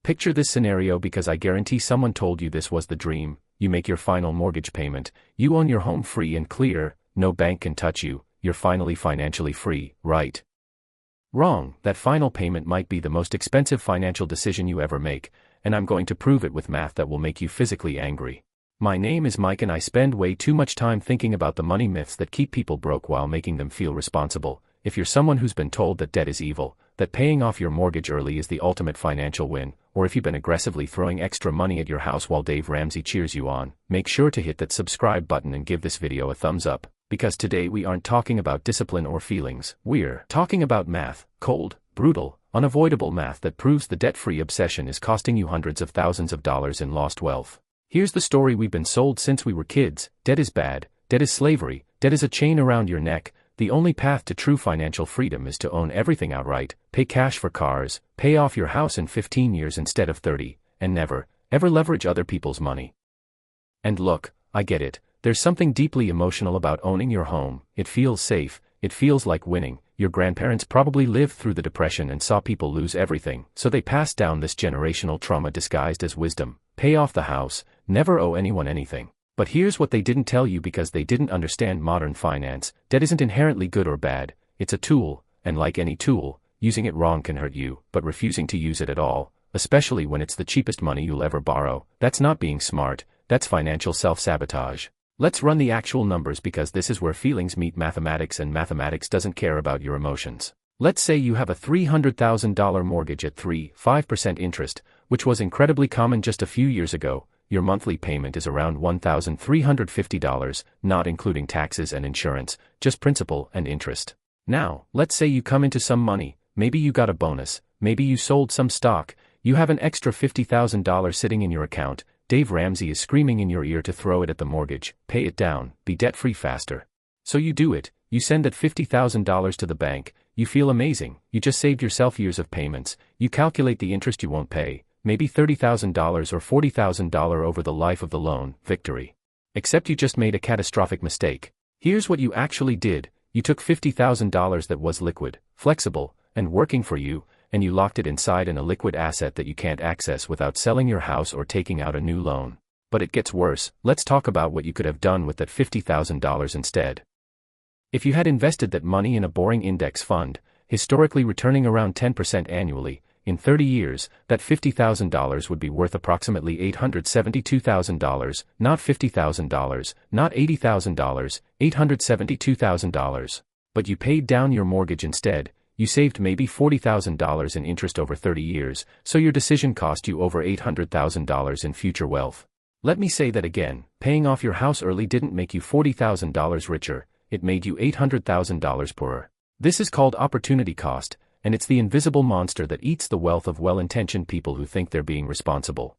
Picture this scenario because I guarantee someone told you this was the dream. You make your final mortgage payment, you own your home free and clear, no bank can touch you, you're finally financially free, right? Wrong, that final payment might be the most expensive financial decision you ever make, and I'm going to prove it with math that will make you physically angry. My name is Mike and I spend way too much time thinking about the money myths that keep people broke while making them feel responsible. If you're someone who's been told that debt is evil, that paying off your mortgage early is the ultimate financial win, or if you've been aggressively throwing extra money at your house while Dave Ramsey cheers you on, make sure to hit that subscribe button and give this video a thumbs up, because today we aren't talking about discipline or feelings, we're talking about math, cold, brutal, unavoidable math that proves the debt-free obsession is costing you hundreds of thousands of dollars in lost wealth. Here's the story we've been sold since we were kids: debt is bad, debt is slavery, debt is a chain around your neck. The only path to true financial freedom is to own everything outright, pay cash for cars, pay off your house in 15 years instead of 30, and never, ever leverage other people's money. And look, I get it, there's something deeply emotional about owning your home. It feels safe, it feels like winning. Your grandparents probably lived through the Depression and saw people lose everything, so they passed down this generational trauma disguised as wisdom. Pay off the house, never owe anyone anything. But here's what they didn't tell you because they didn't understand modern finance: debt isn't inherently good or bad, it's a tool, and like any tool, using it wrong can hurt you, but refusing to use it at all, especially when it's the cheapest money you'll ever borrow, that's not being smart, that's financial self-sabotage. Let's run the actual numbers because this is where feelings meet mathematics and mathematics doesn't care about your emotions. Let's say you have a $300,000 mortgage at 3.5% interest, which was incredibly common just a few years ago. Your monthly payment is around $1,350, not including taxes and insurance, just principal and interest. Now, let's say you come into some money, maybe you got a bonus, maybe you sold some stock, you have an extra $50,000 sitting in your account. Dave Ramsey is screaming in your ear to throw it at the mortgage, pay it down, be debt-free faster. So you do it, you send that $50,000 to the bank, you feel amazing, you just saved yourself years of payments, you calculate the interest you won't pay, maybe $30,000 or $40,000 over the life of the loan, victory. Except you just made a catastrophic mistake. Here's what you actually did: you took $50,000 that was liquid, flexible, and working for you, and you locked it inside an illiquid asset that you can't access without selling your house or taking out a new loan. But it gets worse. Let's talk about what you could have done with that $50,000 instead. If you had invested that money in a boring index fund, historically returning around 10% annually, in 30 years, that $50,000 would be worth approximately $872,000, not $50,000, not $80,000, $872,000. But you paid down your mortgage instead. You saved maybe $40,000 in interest over 30 years, so your decision cost you over $800,000 in future wealth. Let me say that again: paying off your house early didn't make you $40,000 richer, it made you $800,000 poorer. This is called opportunity cost, and it's the invisible monster that eats the wealth of well-intentioned people who think they're being responsible.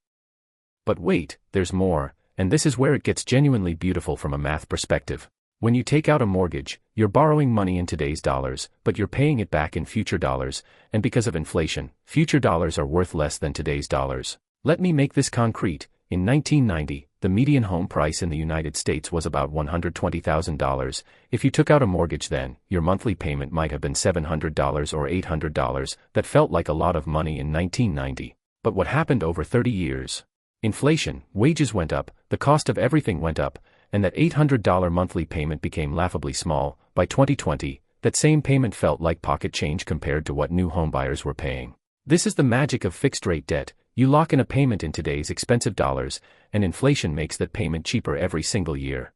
But wait, there's more, and this is where it gets genuinely beautiful from a math perspective. When you take out a mortgage, you're borrowing money in today's dollars, but you're paying it back in future dollars, and because of inflation, future dollars are worth less than today's dollars. Let me make this concrete. In 1990, the median home price in the United States was about $120,000. If you took out a mortgage then, your monthly payment might have been $700 or $800. That felt like a lot of money in 1990. But what happened over 30 years? Inflation, wages went up, the cost of everything went up, and that $800 monthly payment became laughably small. By 2020, that same payment felt like pocket change compared to what new homebuyers were paying. This is the magic of fixed-rate debt. You lock in a payment in today's expensive dollars, and inflation makes that payment cheaper every single year.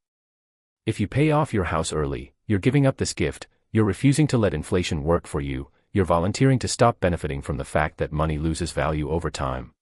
If you pay off your house early, you're giving up this gift, you're refusing to let inflation work for you, you're volunteering to stop benefiting from the fact that money loses value over time.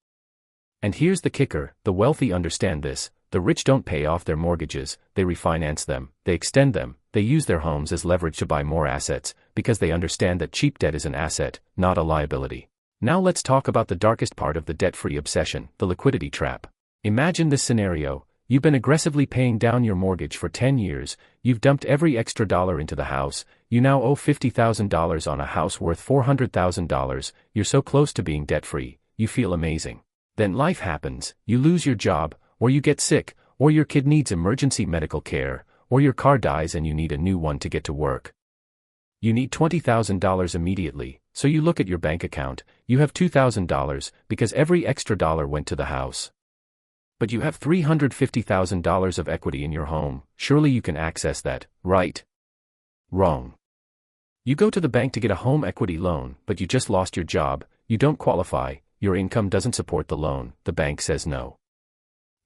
And here's the kicker: the wealthy understand this. The rich don't pay off their mortgages, they refinance them, they extend them, they use their homes as leverage to buy more assets, because they understand that cheap debt is an asset, not a liability. Now let's talk about the darkest part of the debt-free obsession, the liquidity trap. Imagine this scenario: you've been aggressively paying down your mortgage for 10 years, you've dumped every extra dollar into the house, you now owe $50,000 on a house worth $400,000, you're so close to being debt-free, you feel amazing. Then life happens, you lose your job, or you get sick, or your kid needs emergency medical care, or your car dies and you need a new one to get to work. You need $20,000 immediately, So you look at your bank account, you have $2,000 because every extra dollar went to the house. But you have $350,000 of equity in your home, surely you can access that, right? Wrong. You go to the bank to get a home equity loan, but you just lost your job, you don't qualify, your income doesn't support the loan, the bank says no.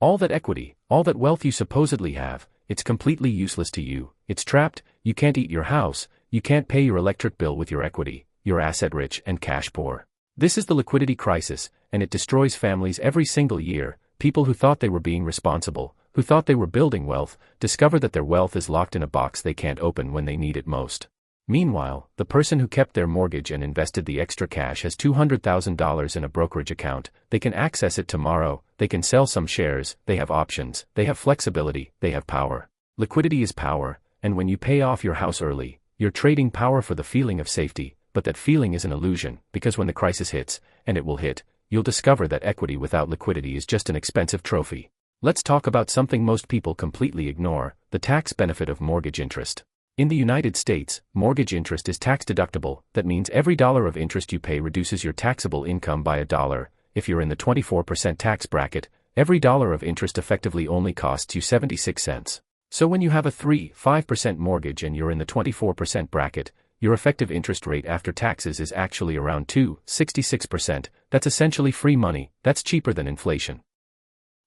All that equity, all that wealth you supposedly have, it's completely useless to you, it's trapped, you can't eat your house, you can't pay your electric bill with your equity, you're asset rich and cash poor. This is the liquidity crisis, and it destroys families every single year. People who thought they were being responsible, who thought they were building wealth, discover that their wealth is locked in a box they can't open when they need it most. Meanwhile, the person who kept their mortgage and invested the extra cash has $200,000 in a brokerage account, they can access it tomorrow, they can sell some shares, they have options, they have flexibility, they have power. Liquidity is power, and when you pay off your house early, you're trading power for the feeling of safety, but that feeling is an illusion, because when the crisis hits, and it will hit, you'll discover that equity without liquidity is just an expensive trophy. Let's talk about something most people completely ignore, the tax benefit of mortgage interest. In the United States, mortgage interest is tax deductible, that means every dollar of interest you pay reduces your taxable income by $1. If you're in the 24% tax bracket, every dollar of interest effectively only costs you 76 cents. So when you have a 3-5% mortgage and you're in the 24% bracket, your effective interest rate after taxes is actually around 2.66%, that's essentially free money, that's cheaper than inflation.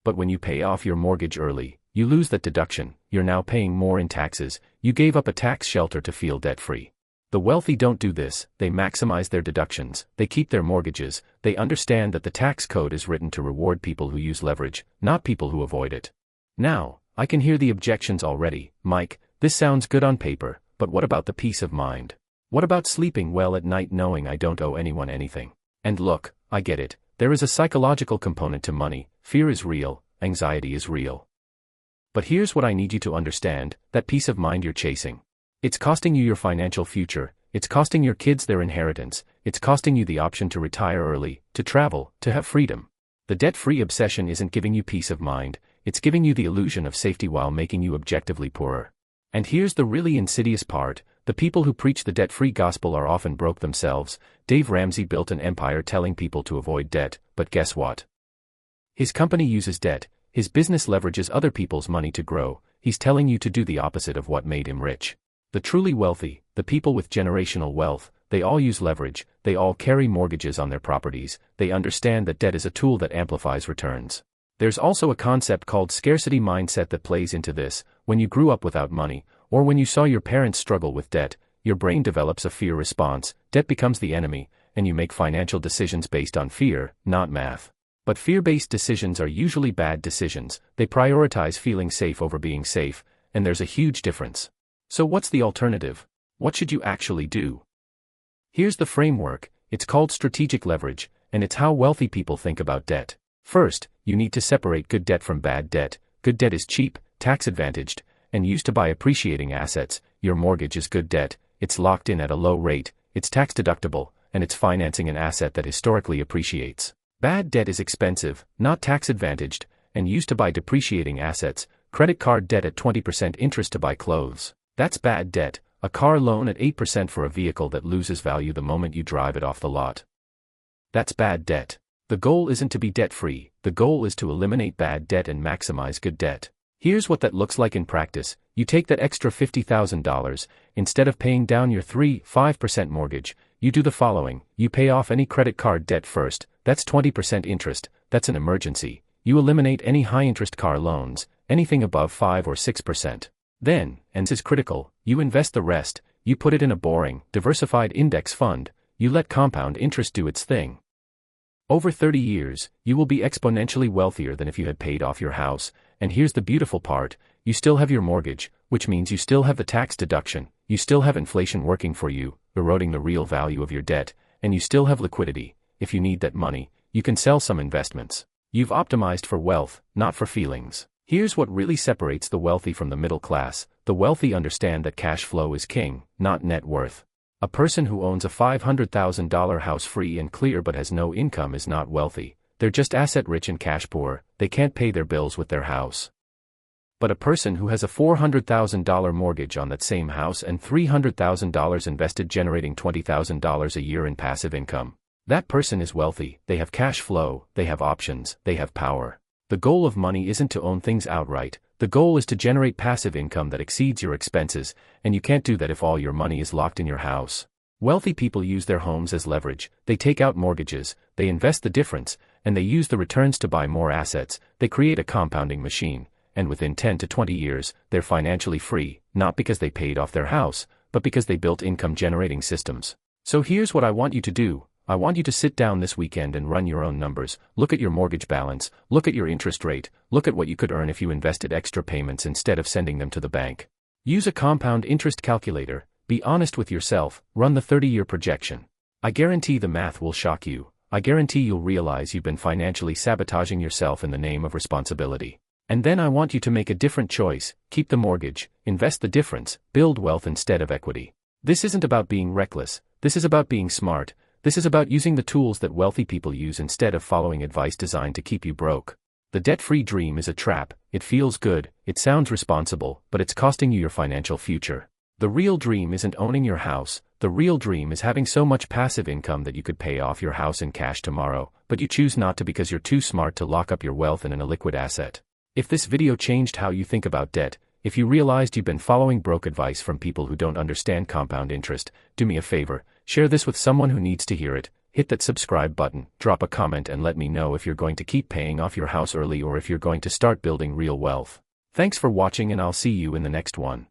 But when you pay off your mortgage early, you lose that deduction, you're now paying more in taxes, you gave up a tax shelter to feel debt-free. The wealthy don't do this, they maximize their deductions, they keep their mortgages, they understand that the tax code is written to reward people who use leverage, not people who avoid it. Now, I can hear the objections already. Mike, this sounds good on paper, but what about the peace of mind? What about sleeping well at night knowing I don't owe anyone anything? And look, I get it, there is a psychological component to money, fear is real, anxiety is real. But here's what I need you to understand, that peace of mind you're chasing. It's costing you your financial future, it's costing your kids their inheritance, it's costing you the option to retire early, to travel, to have freedom. The debt-free obsession isn't giving you peace of mind, it's giving you the illusion of safety while making you objectively poorer. And here's the really insidious part, the people who preach the debt-free gospel are often broke themselves. Dave Ramsey built an empire telling people to avoid debt, but guess what? His company uses debt, his business leverages other people's money to grow, he's telling you to do the opposite of what made him rich. The truly wealthy, the people with generational wealth, they all use leverage, they all carry mortgages on their properties, they understand that debt is a tool that amplifies returns. There's also a concept called scarcity mindset that plays into this. When you grew up without money, or when you saw your parents struggle with debt, your brain develops a fear response, debt becomes the enemy, and you make financial decisions based on fear, not math. But fear-based decisions are usually bad decisions, they prioritize feeling safe over being safe, and there's a huge difference. So what's the alternative? What should you actually do? Here's the framework, it's called strategic leverage, and it's how wealthy people think about debt. First, you need to separate good debt from bad debt. Good debt is cheap, tax-advantaged, and used to buy appreciating assets. Your mortgage is good debt, it's locked in at a low rate, it's tax-deductible, and it's financing an asset that historically appreciates. Bad debt is expensive, not tax-advantaged, and used to buy depreciating assets. Credit card debt at 20% interest to buy clothes. That's bad debt. A car loan at 8% for a vehicle that loses value the moment you drive it off the lot. That's bad debt. The goal isn't to be debt-free, the goal is to eliminate bad debt and maximize good debt. Here's what that looks like in practice. You take that extra $50,000, instead of paying down your 3-5% mortgage, you do the following. You pay off any credit card debt first, that's 20% interest, that's an emergency. You eliminate any high-interest car loans, anything above 5 or 6%. Then, and this is critical, you invest the rest, you put it in a boring, diversified index fund, you let compound interest do its thing. Over 30 years, you will be exponentially wealthier than if you had paid off your house, and here's the beautiful part, you still have your mortgage, which means you still have the tax deduction, you still have inflation working for you, eroding the real value of your debt, and you still have liquidity. If you need that money, you can sell some investments. You've optimized for wealth, not for feelings. Here's what really separates the wealthy from the middle class. The wealthy understand that cash flow is king, not net worth. A person who owns a $500,000 house free and clear but has no income is not wealthy. They're just asset rich and cash poor, they can't pay their bills with their house. But a person who has a $400,000 mortgage on that same house and $300,000 invested generating $20,000 a year in passive income, that person is wealthy. They have cash flow, they have options, they have power. The goal of money isn't to own things outright. The goal is to generate passive income that exceeds your expenses, and you can't do that if all your money is locked in your house. Wealthy people use their homes as leverage. They take out mortgages, they invest the difference, and they use the returns to buy more assets. They create a compounding machine, and within 10 to 20 years, they're financially free, not because they paid off their house, but because they built income-generating systems. So here's what I want you to do. I want you to sit down this weekend and run your own numbers. Look at your mortgage balance, look at your interest rate, look at what you could earn if you invested extra payments instead of sending them to the bank. Use a compound interest calculator, be honest with yourself, run the 30-year projection. I guarantee the math will shock you. I guarantee you'll realize you've been financially sabotaging yourself in the name of responsibility. And then I want you to make a different choice. Keep the mortgage, invest the difference, build wealth instead of equity. This isn't about being reckless, this is about being smart. This is about using the tools that wealthy people use instead of following advice designed to keep you broke. The debt-free dream is a trap. It feels good, it sounds responsible, but it's costing you your financial future. The real dream isn't owning your house. The real dream is having so much passive income that you could pay off your house in cash tomorrow, but you choose not to because you're too smart to lock up your wealth in an illiquid asset. If this video changed how you think about debt, if you realized you've been following broke advice from people who don't understand compound interest, do me a favor, share this with someone who needs to hear it. Hit that subscribe button, drop a comment and let me know if you're going to keep paying off your house early or if you're going to start building real wealth. Thanks for watching and I'll see you in the next one.